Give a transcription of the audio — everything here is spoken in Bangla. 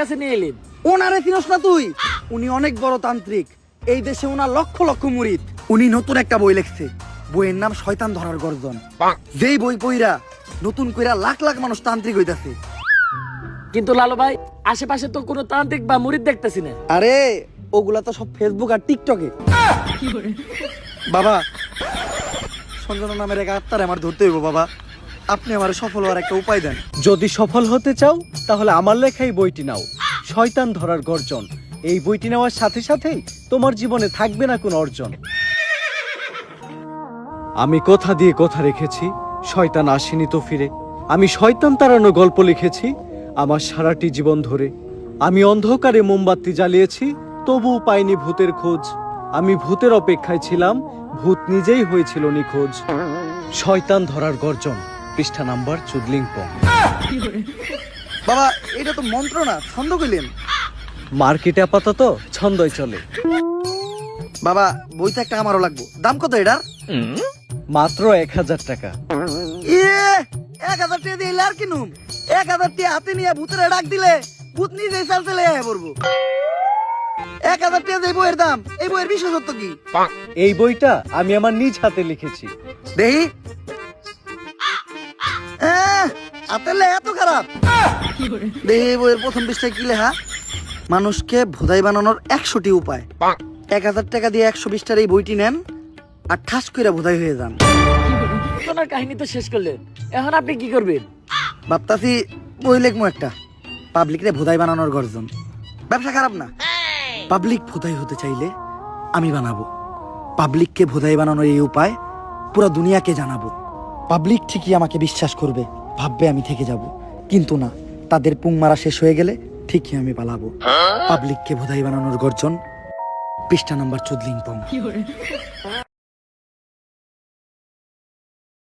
কাছে নিয়ে এলেন? ওনারে চিনস না তুই? উনি অনেক বড় তান্ত্রিক, এই দেশে ওনার লক্ষ লক্ষ মুরিদ। উনি নতুন একটা বই লিখছে, বইয়ের নাম শয়তান ধরার গর্জন। যেই বই পইরা নতুন কইরা লাখ লাখ মানুষ তান্ত্রিক হইতাছে। কিন্তু লালু ভাই, আশেপাশে তো কোনো তান্ত্রিক বা মুরিদ দেখতেছি না। আরে ওগুলা তো সব ফেসবুক আর টিকটকে। বাবা, সঞ্জনা নামের এক আত্মারে আমার ধরতে হইব বাবা, আপনি আমার সফল হওয়ার একটা উপায় দেন। যদি সফল হতে চাও তাহলে আমার লেখা এই বইটি নাও, শয়তান ধরার গর্জন। এই বইটি নেওয়ার সাথে সাথেই তোমার জীবনে থাকবে না কোনো অর্জন। আমি কথা দিয়ে কথা রেখেছি, শয়তান আসেনি তো ফিরে। আমি শয়তান তাড়ানো গল্প লিখেছি আমার সারাটি জীবন ধরে। আমি অন্ধকারে মোমবাতি জ্বালিয়েছি, তবুও পাইনি ভূতের খোঁজ। আমি ভূতের অপেক্ষায় ছিলাম, ভূত নিজেই হয়েছিল নিখোঁজ। শয়তান ধরার গর্জন, পৃষ্ঠা নাম্বার চুদলিংপং। বাবা, এটা তো মন্ত্র না, ছন্দ কইলেন। মার্কেটে আপাতত ছন্দই চলে। বাবা, বইটা একটা আমারও লাগবো। দাম কত এটার? মাত্র 1000 টাকা। 1000 টাকা দিয়ে আর কিনুম? 1000 টাকা হাতে নিয়ে ভূতের ডাক দিলে ভূত নিজেই চাল চলে আয় পড়বো। 1000 টাকা দিয়ে বইয়ের দাম, এই বইয়ের বিশেষত্ব কি? এই বইটা আমি আমার নিজ হাতে লিখেছি। দেহি হাতের লেখা এত খারাপ? দেহি বইয়ের প্রথম পৃষ্ঠায় কি লেখা? মানুষকে ভোদাই বানানোর 100টি উপায়। 1000 টাকা দিয়ে 120টার এই বইটি নেন আর ঠাস করে ভোদাই হয়ে যান। আপনার কাহিনী তো শেষ করলেন, এখন আপনি কি করবেন? ভাবতাছি বই লেখমু একটা, পাবলিকরে ভোদাই বানানোর গর্জন। ব্যবসা খারাপ না। পাবলিক ভোদাই হতে চাইলে আমি বানাবো। পাবলিককে ভোদাই বানানোর এই উপায় পুরো দুনিয়াকে জানাবো। পাবলিক ঠিকই আমাকে বিশ্বাস করবে, ভাববে আমি থেকে যাব। কিন্তু না, তাদের পুং মারা শেষ হয়ে গেলে ঠিকই আমি পালাবো। পাবলিককে ভোদাই বানানোর গর্জন, পৃষ্ঠা নাম্বার চুদলিংপং।